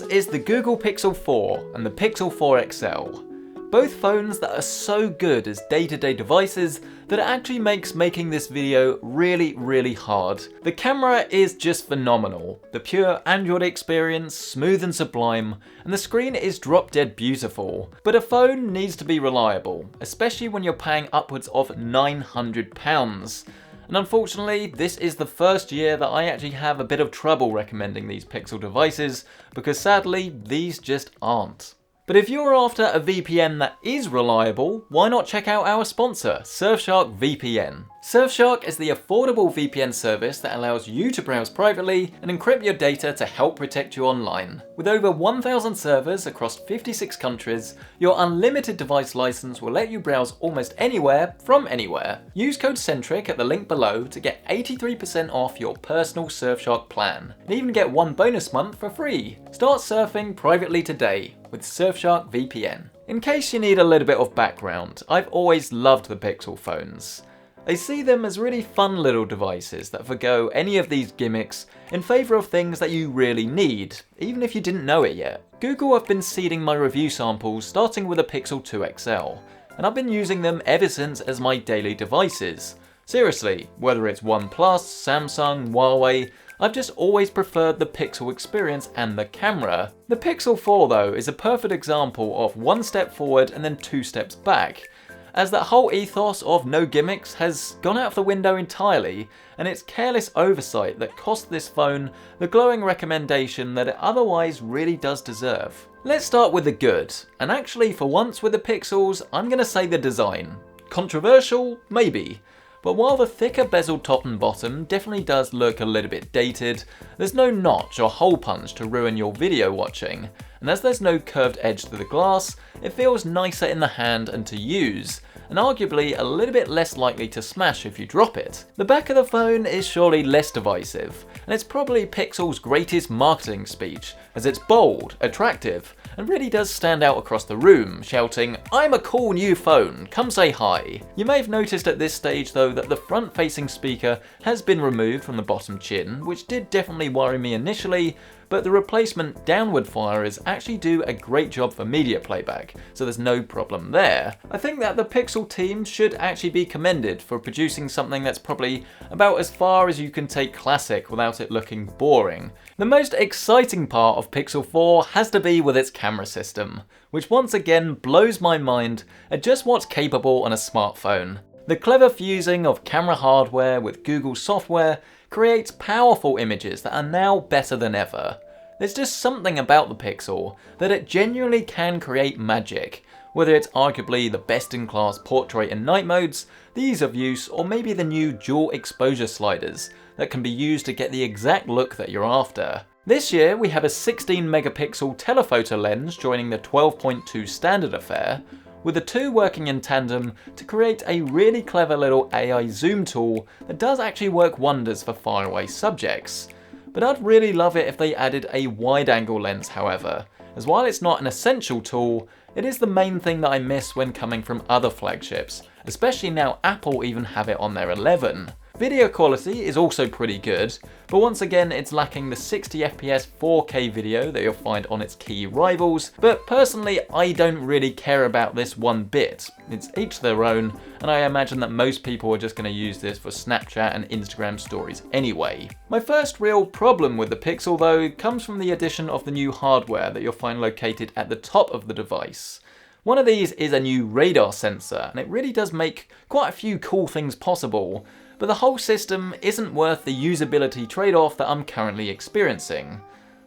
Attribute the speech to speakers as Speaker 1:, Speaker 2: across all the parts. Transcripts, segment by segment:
Speaker 1: is the Google Pixel 4 and the Pixel 4 XL. Both phones that are so good as day-to-day devices that it actually makes making this video really hard. The camera is just phenomenal. The pure Android experience, smooth and sublime, and the screen is drop dead beautiful. But a phone needs to be reliable, especially when you're paying upwards of £900. And unfortunately, this is the first year that I actually have a bit of trouble recommending these Pixel devices, because sadly, these just aren't. But if you're after a VPN that is reliable, why not check out our sponsor, Surfshark VPN. Surfshark is the affordable VPN service that allows you to browse privately and encrypt your data to help protect you online. With over 1,000 servers across 56 countries, your unlimited device license will let you browse almost anywhere from anywhere. Use code Centric at the link below to get 83% off your personal Surfshark plan, and even get one bonus month for free. Start surfing privately today with Surfshark VPN. In case you need a little bit of background, I've always loved the Pixel phones. I see them as really fun little devices that forgo any of these gimmicks in favour of things that you really need, even if you didn't know it yet. Google have been seeding my review samples starting with the Pixel 2 XL, and I've been using them ever since as my daily devices. Seriously, whether it's OnePlus, Samsung, Huawei, I've just always preferred the Pixel experience and the camera. The Pixel 4 though is a perfect example of one step forward and then two steps back, as that whole ethos of no gimmicks has gone out of the window entirely, and it's careless oversight that cost this phone the glowing recommendation that it otherwise really does deserve. Let's start with the good, and actually for once with the Pixels, I'm gonna say the design. Controversial? Maybe. But while the thicker bezel top and bottom definitely does look a little bit dated, there's no notch or hole punch to ruin your video watching, and as there's no curved edge to the glass, it feels nicer in the hand and to use, and arguably a little bit less likely to smash if you drop it. The back of the phone is surely less divisive, and it's probably Pixel's greatest marketing speech, as it's bold, attractive, and really does stand out across the room, shouting, "I'm a cool new phone, come say hi." You may have noticed at this stage though that the front-facing speaker has been removed from the bottom chin, which did definitely worry me initially, but the replacement downward firers actually do a great job for media playback, so there's no problem there. I think that the Pixel team should actually be commended for producing something that's probably about as far as you can take classic without it looking boring. The most exciting part of Pixel 4 has to be with its camera system, which once again blows my mind at just what's capable on a smartphone. The clever fusing of camera hardware with Google software creates powerful images that are now better than ever. There's just something about the Pixel that it genuinely can create magic, whether it's arguably the best-in-class portrait and night modes, the ease of use, or maybe the new dual exposure sliders that can be used to get the exact look that you're after. This year we have a 16 megapixel telephoto lens joining the 12.2 standard affair, with the two working in tandem to create a really clever little AI zoom tool that does actually work wonders for faraway subjects. But I'd really love it if they added a wide-angle lens however, as while it's not an essential tool, it is the main thing that I miss when coming from other flagships, especially now Apple even have it on their 11. Video quality is also pretty good, but once again it's lacking the 60 FPS 4K video that you'll find on its key rivals, but personally I don't really care about this one bit. It's each their own, and I imagine that most people are just going to use this for Snapchat and Instagram stories anyway. My first real problem with the Pixel though comes from the addition of the new hardware that you'll find located at the top of the device. One of these is a new radar sensor, and it really does make quite a few cool things possible, but the whole system isn't worth the usability trade-off that I'm currently experiencing.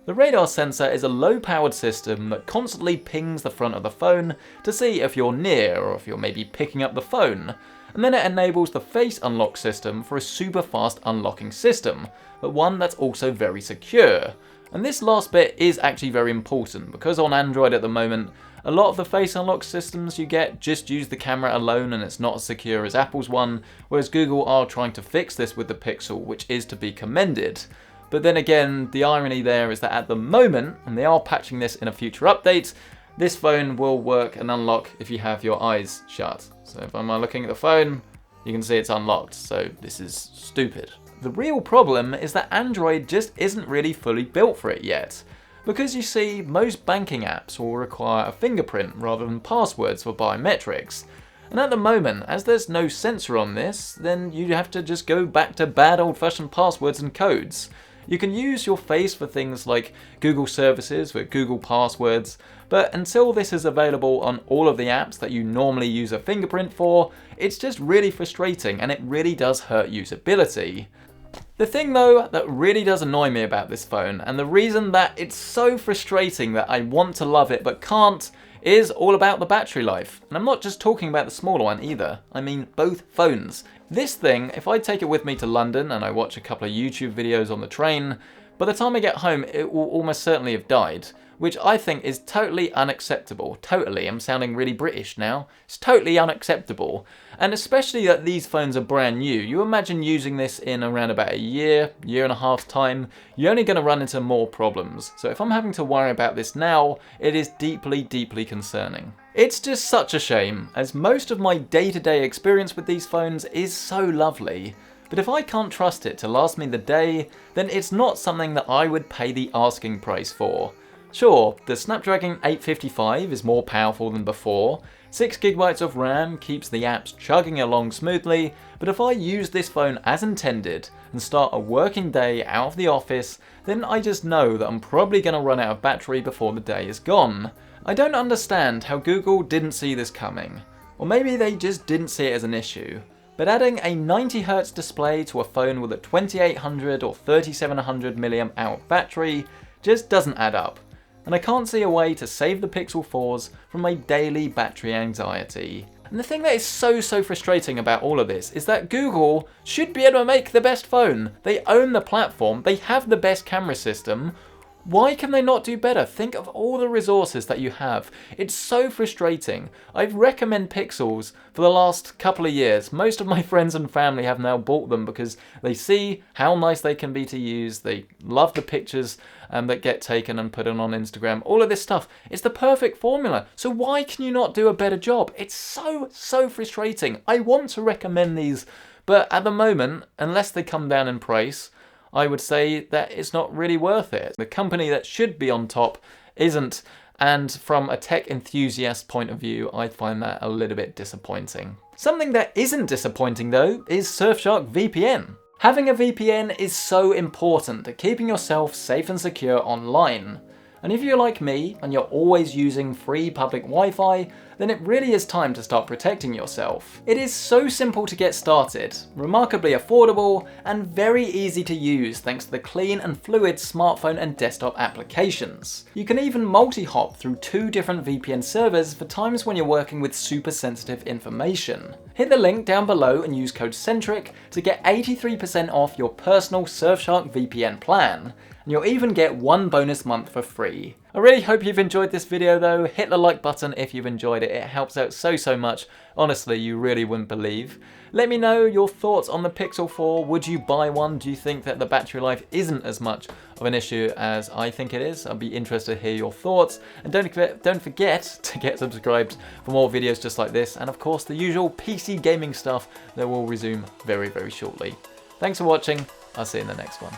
Speaker 1: The radar sensor is a low-powered system that constantly pings the front of the phone to see if you're near or if you're maybe picking up the phone, and then it enables the face unlock system for a super fast unlocking system, but one that's also very secure. And this last bit is actually very important because on Android at the moment, a lot of the face unlock systems you get just use the camera alone and it's not as secure as Apple's one, whereas Google are trying to fix this with the Pixel, which is to be commended. But then again, the irony there is that at the moment, and they are patching this in a future update, this phone will work and unlock if you have your eyes shut. So if I'm looking at the phone, you can see it's unlocked, so this is stupid. The real problem is that Android just isn't really fully built for it yet. Because you see, most banking apps will require a fingerprint rather than passwords for biometrics. And at the moment, as there's no sensor on this, then you have to just go back to bad old-fashioned passwords and codes. You can use your face for things like Google services with Google passwords, but until this is available on all of the apps that you normally use a fingerprint for, it's just really frustrating and it really does hurt usability. The thing though that really does annoy me about this phone, and the reason that it's so frustrating that I want to love it but can't, is all about the battery life. And I'm not just talking about the smaller one either, I mean both phones. This thing, if I take it with me to London and I watch a couple of YouTube videos on the train, by the time I get home it will almost certainly have died, which I think is totally unacceptable. Totally, I'm sounding really British now. It's totally unacceptable. And especially that these phones are brand new. You imagine using this in around about a year and a half time, you're only going to run into more problems. So if I'm having to worry about this now, it is deeply, deeply concerning. It's just such a shame, as most of my day-to-day experience with these phones is so lovely. But if I can't trust it to last me the day, then it's not something that I would pay the asking price for. Sure, the Snapdragon 855 is more powerful than before, 6GB of RAM keeps the apps chugging along smoothly, but if I use this phone as intended and start a working day out of the office, then I just know that I'm probably going to run out of battery before the day is gone. I don't understand how Google didn't see this coming, or maybe they just didn't see it as an issue. But adding a 90Hz display to a phone with a 2800 or 3700 mAh battery just doesn't add up. And I can't see a way to save the Pixel 4s from my daily battery anxiety. And the thing that is so frustrating about all of this is that Google should be able to make the best phone. They own the platform, they have the best camera system. Why can they not do better? Think of all the resources that you have. It's so frustrating. I've recommended Pixels for the last couple of years. Most of my friends and family have now bought them because they see how nice they can be to use. They love the pictures that get taken and put on Instagram. All of this stuff. It's the perfect formula. So why can you not do a better job? It's so frustrating. I want to recommend these, but at the moment, unless they come down in price, I would say that it's not really worth it. The company that should be on top isn't, and from a tech enthusiast point of view, I find that a little bit disappointing. Something that isn't disappointing though is Surfshark VPN. Having a VPN is so important to keeping yourself safe and secure online. And if you're like me and you're always using free public Wi-Fi, then it really is time to start protecting yourself. It is so simple to get started, remarkably affordable, and very easy to use thanks to the clean and fluid smartphone and desktop applications. You can even multi-hop through 2 different VPN servers for times when you're working with super sensitive information. Hit the link down below and use code Centric to get 83% off your personal Surfshark VPN plan. And you'll even get 1 bonus month for free. I really hope you've enjoyed this video though. Hit the like button if you've enjoyed it. It helps out so much. Honestly, you really wouldn't believe. Let me know your thoughts on the Pixel 4. Would you buy one? Do you think that the battery life isn't as much of an issue as I think it is? I'd be interested to hear your thoughts. And don't forget to get subscribed for more videos just like this. And of course, the usual PC gaming stuff that will resume very shortly. Thanks for watching. I'll see you in the next one.